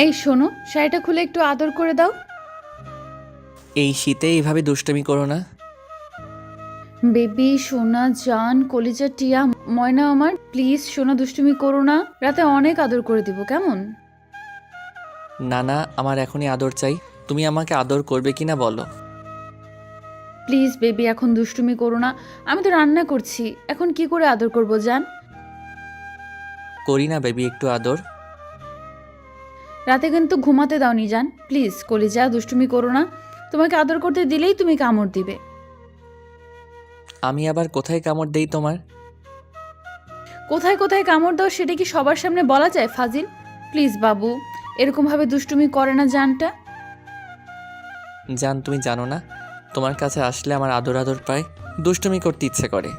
এই শোনো, শাড়িটা খুলে একটু আদর করে দাও। এই শীতে এইভাবে দুষ্টুমি করো না। বেবি সোনা জান কলিজা টিয়া ময়না আমার, প্লিজ সোনা দুষ্টুমি করো না। রাতে অনেক আদর করে দিব, কেমন? না না, আমার এখনই আদর চাই। তুমি আমাকে আদর করবে কিনা বলো। প্লিজ বেবি, এখন দুষ্টুমি করো না। আমি তো রান্না করছি, এখন কি করে আদর করব জান? করি না বেবি একটু আদর। রাতে কিন্তু ঘুমাতে দাওনি জান, প্লিজ কলিজা দুষ্টুমি করো না। তোমাকে আদর করতে দিলেই তুমি কামড় দিবে। আমি আবার কোথায় কামড় দেই তোমার? কোথায় কোথায় কামড় দাও সেটা কি সবার সামনে বলা যায় ফাজিল? প্লিজ বাবু, এরকমভাবে দুষ্টুমি করে না জানটা। জান তুমি জানো না, তোমার কাছে আসলে আমার আদর আদর পায়, দুষ্টুমি করতে ইচ্ছে করে।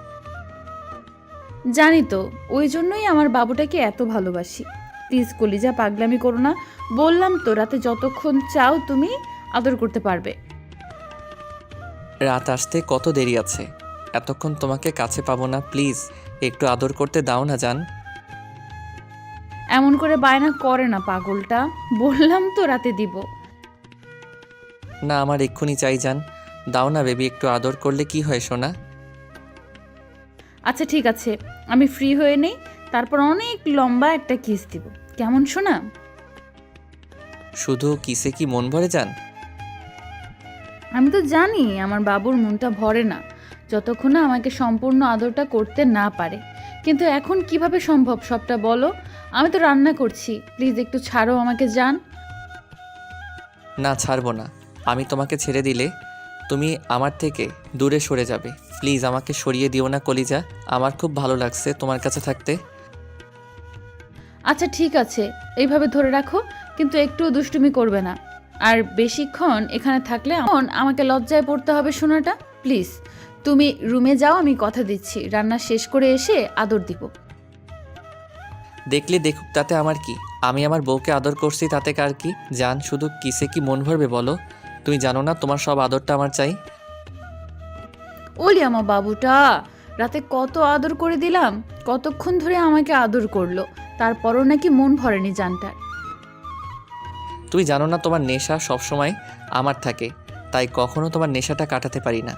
জানি তো, ওই জন্যই আমার বাবুটাকে এত ভালোবাসি। প্লিজ কলিজা পাগলামি করো না। বললাম তো রাতে যতক্ষণ চাও তুমি আদর করতে পারবে। রাত আসতে কত দেরি আছে, এতক্ষণ তোমাকে কাছে পাবো না? প্লিজ একটু আদর করতে দাও না জান। এমন করে বায়না করে না পাগলটা, বললাম তো রাতে দিব। না আমার এক্ষুনি চাই জান, দাও না বেবি, একটু আদর করলে কি হয় সোনা? আচ্ছা ঠিক আছে, আমি ফ্রি হয়ে নেই, তারপর অনেক লম্বা একটা কিস দিব, কেমন শোনা? শুধু কিসে কি মন ভরে যান? আমি তো জানি আমার বাবুর মনটা ভরে না যতক্ষণ না আমাকে সম্পূর্ণ আদরটা করতে না পারে। কিন্তু এখন কিভাবে সম্ভব সবটা বলো? আমি তো রান্না করছি, প্লিজ একটু ছাড়ো আমাকে জান। না ছাড়বো না, আমি তোমাকে ছেড়ে দিলে তুমি আমার থেকে দূরে সরে যাবে। প্লিজ আমাকে সরিয়ে দিও না কলিজা, আমার খুব ভালো লাগছে তোমার কাছে থাকতে। আচ্ছা ঠিক আছে, এইভাবে ধরে রাখো, কিন্তু একটু দুষ্টুমি করবে না। আর বেশিক্ষণ এখানে থাকলে আমাকে লজ্জায় পড়তে হবে শোনাটা। প্লিজ তুমি রুমে যাও, আমি কথা দিচ্ছি রান্না শেষ করে এসে আদর দিব। দেখলে দেখুক, তাতে আমার কি? আমি আমার বউকে আদর করছি, তাতে কার কি? জান শুধু কিসে কি মন ভরবে বলো? তুমি জানো না তোমার সব আদরটা আমার চাই। ওলি আমার বাবুটা, রাতে কত আদর করে দিলাম, কতক্ষণ ধরে আমাকে আদর করলো, তারপরও নাকি মন ভরেনি জানটার। তুমি জানো না তোমার নেশা সবসময় আমার থাকে, তাই কখনো তোমার নেশাটা কাটাতে পারি না।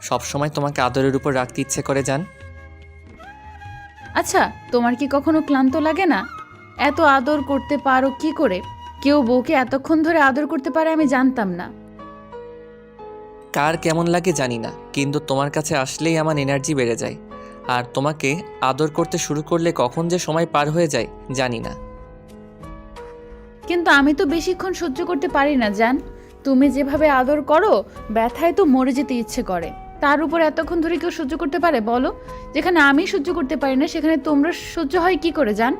সবসময় তোমাকে আদরের উপর রাখতে ইচ্ছে করে জান। আচ্ছা, তোমার কি কখনো ক্লান্ত লাগে না? এত আদর করতে পারো কি করে? কেউ বউকে এতক্ষণ ধরে আদর করতে পারে আমি জানতাম না। কার কেমন লাগে জানি না, কিন্তু তোমার কাছে আসলেই আমার এনার্জি বেড়ে যায়। আর তোমাকে আদর করতে শুরু করলে কখন যে সময় পার হয়ে যায় জানি না। কিন্তু আমি তো বেশিক্ষণ সহ্য করতে পারি না জান। তুমি যেভাবে আদর করো, ব্যথায় তো মরে যেতে ইচ্ছে করে। তার উপর এতক্ষণ ধরে কেউ সহ্য করতে পারে বলো? যেখানে আমি সহ্য করতে পারি না সেখানে তোমরা সহ্য হয় কি করে জান?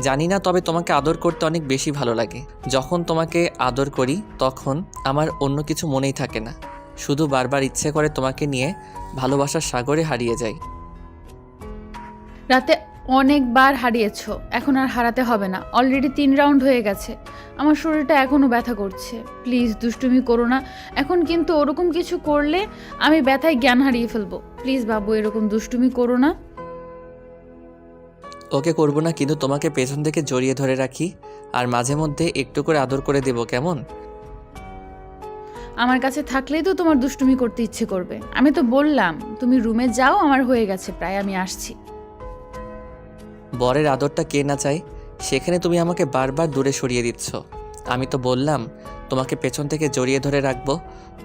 জানি না, তবে তোমাকে আদর করতে অনেক বেশি ভালো লাগে। যখন তোমাকে আদর করি তখন আমার অন্য কিছু মনেই থাকে না, শুধু বারবার ইচ্ছে করে তোমাকে নিয়ে ভালোবাসার সাগরে হারিয়ে যাই। রাতে অনেকবার হারিয়েছো, এখন আর হারাতে হবে না। অলরেডি 3 রাউন্ড হয়ে গেছে, আমার শরীরটা এখনো ব্যথা করছে। প্লিজ দুষ্টুমি করো না। এখন কিন্তু ওরকম কিছু করলে আমি ব্যথায় জ্ঞান হারিয়ে ফেলবো। প্লিজ বাবু, এরকম দুষ্টুমি করো না। ওকে করবো না, কিন্তু তোমাকে পেছন থেকে জড়িয়ে ধরে রাখি আর মাঝে মধ্যে একটু করে আদর করে দেবো, কেমন? আমার কাছে থাকলেই তো তোমার দুষ্টুমি করতে ইচ্ছে করবে। আমি তো বললাম তুমি রুমে যাও, আমার হয়ে গেছে প্রায়, আমি আসছি। বরের আদরটা কে না চায়, সেখানে তুমি আমাকে বারবার দূরে সরিয়ে দিচ্ছ। আমি তো বললাম তোমাকে পেছন থেকে জড়িয়ে ধরে রাখবো,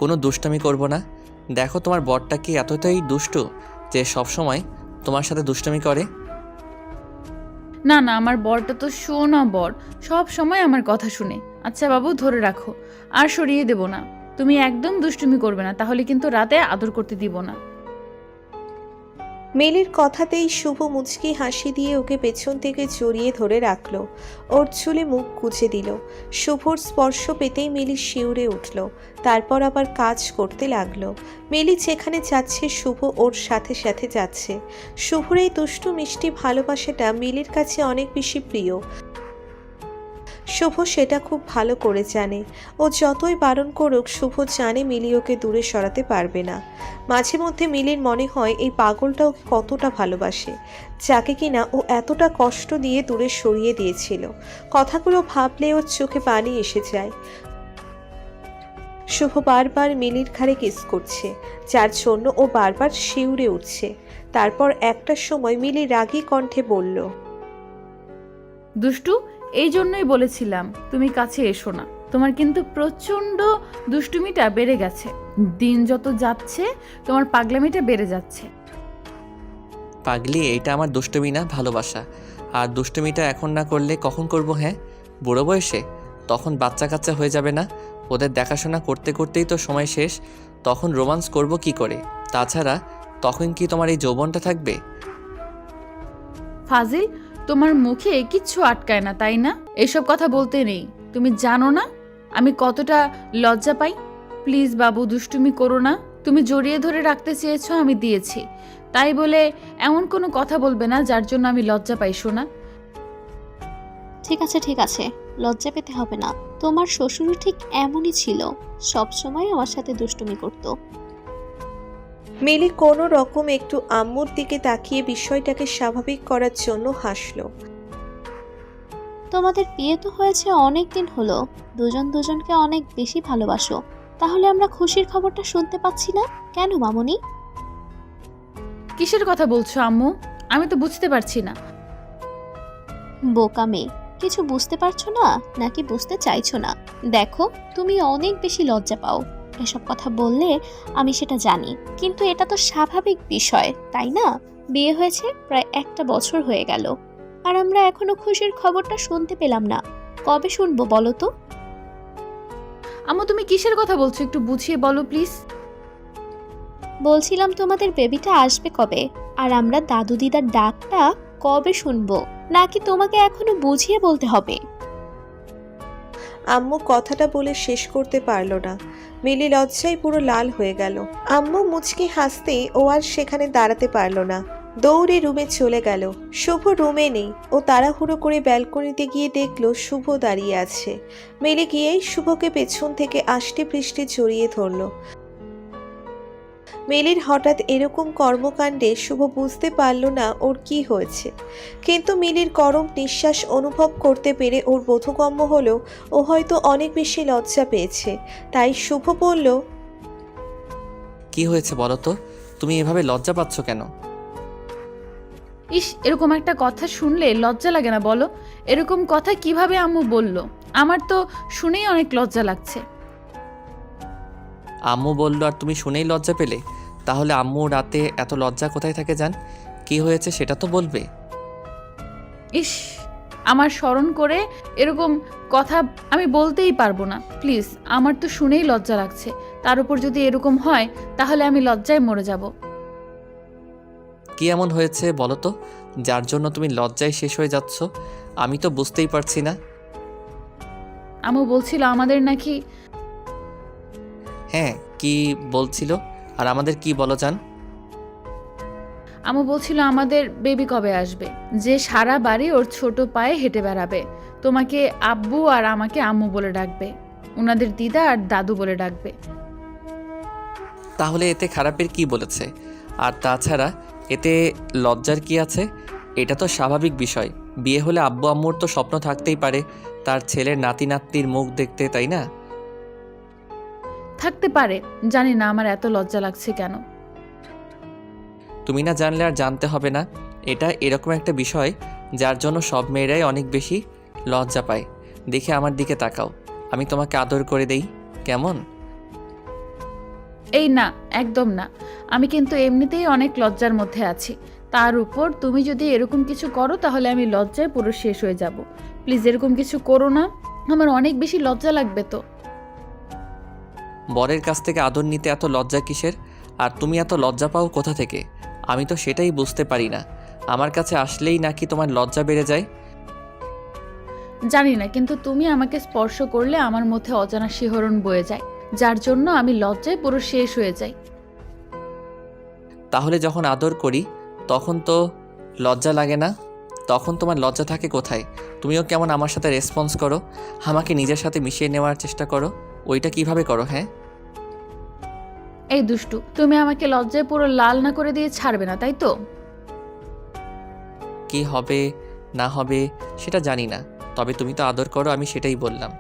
কোনো দুষ্টামি করব না। দেখো তোমার বরটা কি এতটাই দুষ্টু যে সবসময় তোমার সাথে দুষ্টামি করে? না না, আমার বরটা তো শোনা বর, সব সময় আমার কথা শুনে। আচ্ছা বাবু ধরে রাখো, আর সরিয়ে দেব না। তুমি একদম দুষ্টুমি করবে না, তাহলে কিন্তু রাতে আদর করতে দিব না। মেলির কথাতেই শুভ মুচকি হাসি দিয়ে ওকে পেছন থেকে জড়িয়ে ধরে রাখল। ওর চুলে মুখ গুজে দিল। শুভর স্পর্শ পেতেই মেলি শিউরে উঠল, তারপর আবার কাজ করতে লাগলো। মেলি যেখানে যাচ্ছে শুভ ওর সাথে সাথে যাচ্ছে। শুভর এই দুষ্টু মিষ্টি ভালোবাসাটা মিলির কাছে অনেক বেশি প্রিয়। শুভ সেটা খুব ভালো করে জানে। ও যতই বারণ করুক শুভ জানে মিলি ওকে দূরে সরাতে পারবে না। মাঝে মধ্যে মিলির মনে হয় এই পাগলটা ওকে কতটা ভালোবাসে, যাকে কিনা ও এতটা কষ্ট দিয়ে দূরে সরিয়ে দিয়েছিল। কথাগুলো ভাবলে ওর চোখে পানি এসে যায়। শুভ বারবার মিলির ঘাড়ে কিস করছে, যার জন্য ও বারবার শিউরে উঠছে। তারপর একটা সময় মিলি রাগী কণ্ঠে বলল, দুষ্টু, এই জন্যই বলেছিলাম তুমি কাছে এসো না। তোমার কিন্তু প্রচন্ড দুষ্টুমিটা বেড়ে গেছে। দিন যত যাচ্ছে তোমার পাগলামিটা বেড়ে যাচ্ছে। পাগলি, এইটা আমার দুষ্টুমি না, ভালোবাসা। আর দুষ্টুমিটা এখন না করলে কখন করব? হ্যাঁ, বুড়ো বয়সে? তখন বাচ্চা কাচ্চা হয়ে যাবে না? ওদের দেখাশোনা করতে করতেই তো সময় শেষ। তখন রোমান্স করব কি করে? তাছাড়া তখন কি তোমার এই যৌবনটা থাকবে? ফাজিল, তোমার মুখে কিচ্ছু আটকায় না, তাই না? এসব কথা বলতে নেই। তুমি জানো না আমি কতটা লজ্জা পাই। প্লিজ বাবু, দুষ্টুমি করো না। তুমি জড়িয়ে ধরে রাখতে চেয়েছো, আমি দিয়েছি। তাই বলে এমন কোনো কথা বলবে না যার জন্য আমি লজ্জা পাই, শোনা। ঠিক আছে ঠিক আছে, লজ্জা পেতে হবে না। তোমার শ্বশুরও ঠিক এমনই ছিল, সব সময় আমার সাথে দুষ্টুমি করতো। মিলি কোনো রকম একটু আম্মুর দিকে তাকিয়ে বিষয়টাকে স্বাভাবিক করার জন্য হাসলো। তোমাদের বিয়ে তো হয়েছে অনেক দিন হলো, দুজন দুজনকে অনেক বেশি ভালোবাসো, তাহলে আমরা খুশির খবরটা শুনতে পাচ্ছি না কেন মামুনি? কিসের কথা বলছো আম্মু? আমি তো বুঝতে পারছি না। বোকা মেয়ে, কিছু বুঝতে পারছো না নাকি বুঝতে চাইছো না? দেখো, তুমি অনেক বেশি লজ্জা পাও। এসব কথা বললে আমি সেটা জানি, কিন্তু এটা তো স্বাভাবিক বিষয়, তাই না? বিয়ে হয়েছে প্রায় 1 বছর হয়ে গেল, আর আমরা এখনো খুশির খবরটা শুনতে পেলাম না। কবে শুনবো বলো তো? আম্মু, তুমি কিসের কথা বলছো? একটু বুঝিয়ে বলো প্লিজ। বলছিলাম তোমাদের বেবিটা আসবে কবে, আর আমরা দাদু দিদার ডাকটা কবে শুনবো, নাকি তোমাকে এখনো বুঝিয়ে বলতে হবে? আম্মু কথাটা বলে শেষ করতে পারল না। মিলি লজ্জায় পুরো লাল হয়ে গেল। আম্মু মুচকি হাসতে ও আর সেখানে দাঁড়াতে পারল না, দৌড়ে রুমে চলে গেল। শুভ রুমে নেই। ও তাড়াহুড়ো করে ব্যালকনিতে গিয়ে দেখলো শুভ দাঁড়িয়ে আছে। মিলি গিয়েই শুভকে পেছন থেকে আষ্টে পৃষ্ঠে জড়িয়ে ধরল। মিলির হঠাৎ এরকম কর্মকাণ্ডে শুভ বুঝতে পারল না ওর কি হয়েছে, কিন্তু মিলির গরম নিঃশ্বাস অনুভব করতে পেরে ওর বোধগম্য হলো ও হয়তো অনেক বেশি লজ্জা পেয়েছে। তাই শুভ বলল, কি হয়েছে বলো তো? তুমি এভাবে লজ্জা পাচ্ছ কেন? ইস, এরকম একটা কথা শুনলে লজ্জা লাগে না বলো? এরকম কথা কিভাবে আম্মু বলল? আমার তো শুনেই অনেক লজ্জা লাগছে। আম্মু বললো আর তুমি শুনেই লজ্জা পেলে? তাহলে আম্মু রাতে এত লজ্জা কোথায় থাকে জান? কি হয়েছে সেটা তো বলবে। ইস, আমার স্মরণ করে এরকম কথা আমি বলতেই পারবো না। প্লিজ, আমার তো শুনেই লজ্জা লাগছে। তার উপর যদি এরকম হয় তাহলে আমি লজ্জায় মরে যাব। কি এমন হয়েছে বলো তো, যার জন্য তুমি লজ্জায় শেষ হয়ে যাচ্ছ? আমি তো বুঝতেই পারছি না। আম্মু বলছিল আমাদের নাকি। হ্যাঁ, কি বলছিল? আর আমাদের কি বলো জান? আম্মু বলছিল আমাদের বেবি কবে আসবে, যে সারা বাড়ি ওর ছোট পায়ে হেঁটে বেড়াবে। তোমাকে আব্বু আর আমাকে আম্মু বলে ডাকবে, ওনাদের দিদা আর দাদু বলে ডাকবে। তাহলে এতে খারাপের কি বলেছে? আর তাছাড়া এতে লজ্জার কি আছে? এটা তো স্বাভাবিক বিষয়। বিয়ে হলে আব্বু আম্মুর তো স্বপ্ন থাকতেই পারে তার ছেলের নাতি নাতনির মুখ দেখতে, তাই না? থাকতে পারে, জানি না আমার এত লজ্জা লাগছে কেন। তুমি না জানলে আর জানতে হবে না। এটা এরকম একটা বিষয় যার জন্য সব মেয়েরাই অনেক বেশি লজ্জা পায়। দেখে আমার দিকে তাকাও, আমি তোমাকে আদর করে দেই, কেমন? এই না, একদম না। আমি কিন্তু এমনিতেই অনেক লজ্জার মধ্যে আছি। তার উপর তুমি যদি এরকম কিছু করো তাহলে আমি লজ্জায় পুরো শেষ হয়ে যাব। প্লিজ এরকম কিছু করো না, আমার অনেক বেশি লজ্জা লাগবে তো। বরের কাছ থেকে আদর নিতে এত লজ্জা কিসের? আর তুমি এত লজ্জা পাও কোথা থেকে? আমি তো সেটাই বুঝতে পারি না। আমার কাছে আসলেই নাকি তোমার লজ্জা বেড়ে যায়? জানি না, কিন্তু তুমি আমাকে স্পর্শ করলে আমার মধ্যে অজানা শিহরণ বয়ে যায়, যার জন্য আমি লজ্জায় পুরো শেষ হয়ে যাই। তাহলে যখন আদর করি তখন তো লজ্জা লাগে না? তখন তোমার লজ্জা থাকে কোথায়? তুমিও কেমন আমার সাথে রেসপন্স করো, আমাকে নিজের সাথে মিশিয়ে নেওয়ার চেষ্টা করো। ওইটা কিভাবে করো? হ্যাঁ, এই দুষ্টু, তুমি আমাকে লজ্জায় পুরো লাল না করে দিয়ে ছাড়বে না, তাই তো? কি হবে না হবে সেটা জানি না, তবে তুমি তো আদর করো, আমি সেটাই বললাম।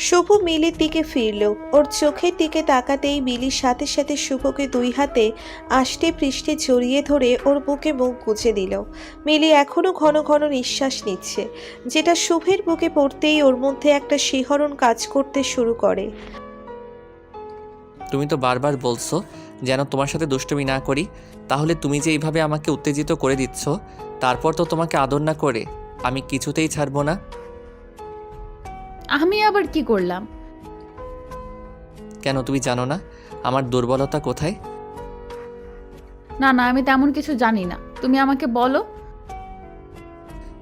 শুভ মিলির দিকে ফিরল। ওর চোখের দিকে তাকাতেই মিলির সাথে সাথে শুভকে দুই হাতে আষ্টে পৃষ্ঠে জড়িয়ে ধরে ওর বুকে মুখ গুজে দিল। মিলি এখনো ঘন ঘন নিঃশ্বাস নিচ্ছে, যেটা শুভের বুকে পড়তেই ওর মধ্যে একটা শিহরণ কাজ করতে শুরু করে। তুমি তো বারবার বলছো যেন তোমার সাথে দুষ্টুমি না করি, তাহলে তুমি যে এইভাবে আমাকে উত্তেজিত করে দিচ্ছ, তারপর তো তোমাকে আদর না করে আমি কিছুতেই ছাড়বো না। আমি আবার কি করলাম? কেন তুমি জানো না আমার দুর্বলতা কোথায়? না না, আমি তেমন কিছু জানি না, তুমি আমাকে বলো।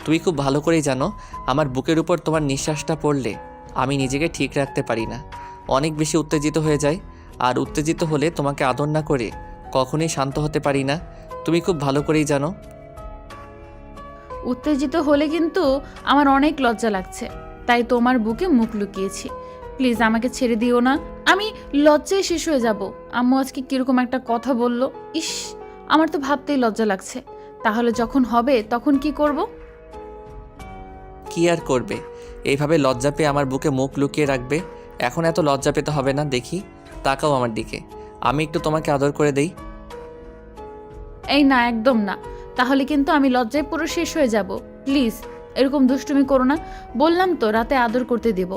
তুমি খুব ভালো করেই জানো আমার বুকের উপর তোমার নিঃশ্বাসটা পড়লে আমি নিজেকে ঠিক রাখতে পারি না, অনেক বেশি উত্তেজিত হয়ে যাই। আর উত্তেজিত হলে তোমাকে আদর না করে কখনোই শান্ত হতে পারি না, তুমি খুব ভালো করেই জানো। উত্তেজিত হলে কিন্তু আমার অনেক লজ্জা লাগছে, তাই তোমার বুকে মুখ লুকিয়েছি। প্লিজ আমাকে ছেড়ে দিও না, আমি লজ্জায় শেষ হয়ে যাব। আম্মু আজকে কিরকম একটা কথা বলল, ইস, আমার তো ভাবতেই লজ্জা লাগছে। তাহলে যখন হবে তখন কি করব? কি আর করবে, এইভাবে লজ্জা পেয়ে আমার বুকে মুখ লুকিয়ে রাখবে? এখন এত লজ্জা পেতে হবে না, দেখি তাকাও আমার দিকে, আমি একটু তোমাকে আদর করে দেই। এই না, একদম না, তাহলে কিন্তু আমি লজ্জায় পুরো শেষ হয়ে যাব। প্লিজ এরকম দুষ্টুমি করো না, বললাম তো রাতে আদর করতে দেব।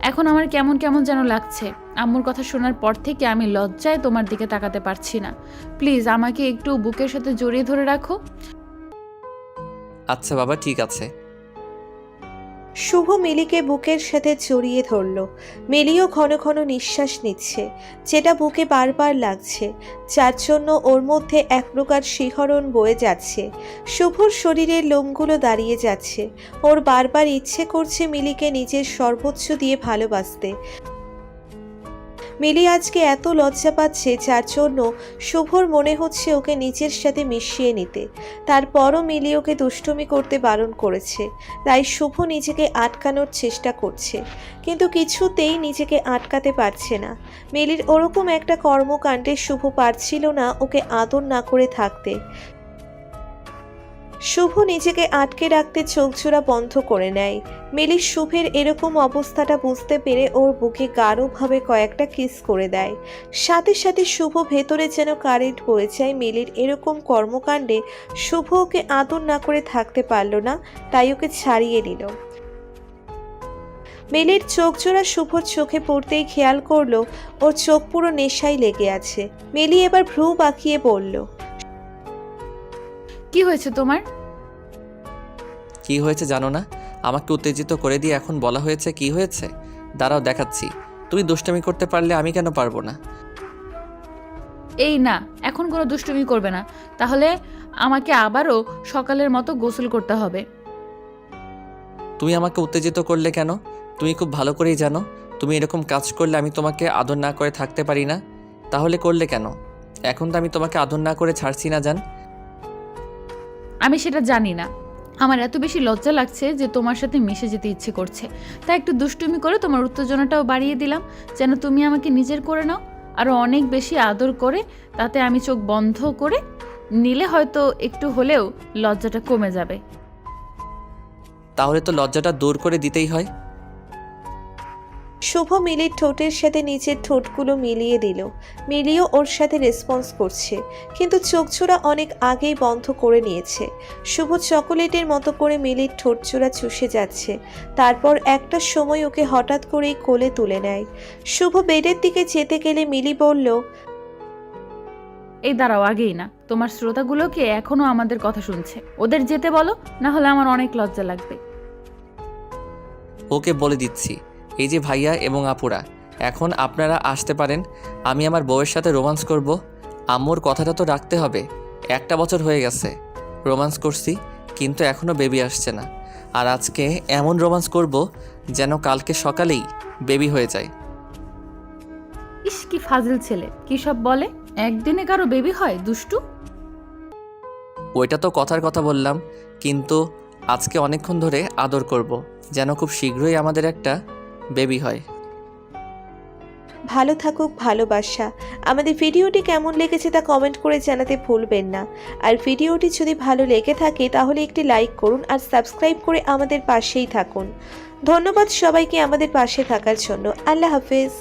এখন আমার কেমন কেমন যেন লাগছে। আম্মুর কথা শোনার পর থেকে আমি লজ্জায় তোমার দিকে তাকাতে পারছি না। প্লিজ আমাকে একটু বুকের সাথে জড়িয়ে ধরে রাখো। আচ্ছা বাবা, ঠিক আছে। শুভ মিলিকে বুকের সাথে জড়িয়ে ধরল। মিলিও ঘন ঘন নিঃশ্বাস নিচ্ছে, যেটা বুকে বারবার লাগছে, যার জন্য ওর মধ্যে এক প্রকার শিহরণ বয়ে যাচ্ছে। শুভর শরীরের লোমগুলো দাঁড়িয়ে যাচ্ছে। ওর বারবার ইচ্ছে করছে মিলিকে নিজের সর্বোচ্চ দিয়ে ভালোবাসতে। মিলি আজকে এত লজ্জা পাচ্ছে, যার জন্য শুভর মনে হচ্ছে ওকে নিজের সাথে মিশিয়ে নিতে। তারপরও মিলি ওকে দুষ্টুমি করতে বারণ করেছে, তাই শুভ নিজেকে আটকানোর চেষ্টা করছে, কিন্তু কিছুতেই নিজেকে আটকাতে পারছে না। মিলির ওরকম একটা কর্মকাণ্ডে শুভ পারছিল না ওকে আদর না করে থাকতে। শুভ নিজেকে আটকে রাখতে চোখজোড়া বন্ধ করে নেয়। মিলি শুভের এরকম অবস্থাটা বুঝতে পেরে ওর বুকে গাঢ়ভাবে কয়েকটা কিস করে দেয়। সাথে সাথে শুভ ভেতরে যেন কারেন্ট বয়ে যায়। মিলির এরকম কর্মকাণ্ডে শুভ ওকে আদর না করে থাকতে পারল না, তাই ওকে ছাড়িয়ে নিল। মিলির চোখজোড়া শুভর চোখে পড়তেই খেয়াল করলো ওর চোখ পুরো নেশায় লেগে আছে। মিলি এবার ভ্রু বাঁকিয়ে বলল, কি হয়েছে তোমার? কি হয়েছে জানো না? আমাকে উত্তেজিত করে দিয়ে এখন বলা হয়েছে কি হয়েছে? দাঁড়াও দেখাচ্ছি। তুমি দুষ্টামি করতে পারলে আমি কেন পারবো না? এই না, এখন কোনো দুষ্টুমি করবে না, তাহলে আমাকে আবারও সকালের মতো গোসল করতে হবে। তুমি আমাকে উত্তেজিত করলে কেন? তুমি খুব ভালো করেই জানো তুমি এরকম কাজ করলে আমি তোমাকে আদর না করে থাকতে পারি না, তাহলে করলে কেন? এখন তো আমি তোমাকে আদর না করে ছাড়ছি না জান। আমি সেটা জানি না, আমার এত বেশি লজ্জা লাগছে যে তোমার সাথে মিশে যেতে ইচ্ছে করছে, তাই একটু দুষ্টুমি করে তোমার উত্তেজনাটাও বাড়িয়ে দিলাম, যেন তুমি আমাকে নিজের করে নাও, আরও অনেক বেশি আদর করে। তাতে আমি চোখ বন্ধ করে নিলে হয়তো একটু হলেও লজ্জাটা কমে যাবে। তাহলে তো লজ্জাটা দূর করে দিতেই হয়। শুভ মিলির ঠোঁটের সাথে নিচের ঠোঁটগুলো মিলিয়ে দিল। মিলিও ওর সাথে রেসপন্স করছে, কিন্তু চোখজোড়া অনেক আগেই বন্ধ করে নিয়েছে। শুভ চকোলেটের মতো করে মিলির ঠোঁটজোড়া চুষে যাচ্ছে। তারপর একটা সময় ওকে হঠাৎ করেই কোলে তুলে নেয়। শুভ বেডের দিকে যেতে গেলে মিলি বলল, এই দাঁড়াও, আগেই না, তোমার শ্রোতাগুলোকে এখনো আমাদের কথা শুনছে, ওদের যেতে বলো, না হলে আমার অনেক লজ্জা লাগবে। ওকে বলে দিচ্ছি, এই যে ভাইয়া এবং আপুরা, এখন আপনারা আসতে পারেন। আমি আমার বউয়ের সাথে রোমান্স করব। আম্মুর কথাটা তো রাখতে হবে। 1 বছর হয়ে গেছে রোমান্স করছি, কিন্তু এখনও বেবি আসছে না। আর আজকে এমন রোমান্স করব যেন কালকে সকালেই বেবি হয়ে যায়। ইস, কি ফাজিল ছেলে, কি সব বলে! একদিনে কারো বেবি হয়, দুষ্টু! ওইটা তো কথার কথা বললাম, কিন্তু আজকে অনেকক্ষণ ধরে আদর করব, যেন খুব শীঘ্রই আমাদের একটা বেবি হয়। ভালো থাকুক ভালোবাসা। আমাদের ভিডিওটি কেমন লেগেছে তা কমেন্ট করে জানাতে ভুলবেন না। আর ভিডিওটি যদি ভালো লেগে থাকে তাহলে একটি লাইক করুন আর সাবস্ক্রাইব করে আমাদের পাশেই থাকুন। ধন্যবাদ সবাইকে আমাদের পাশে থাকার জন্য। আল্লাহ হাফেজ।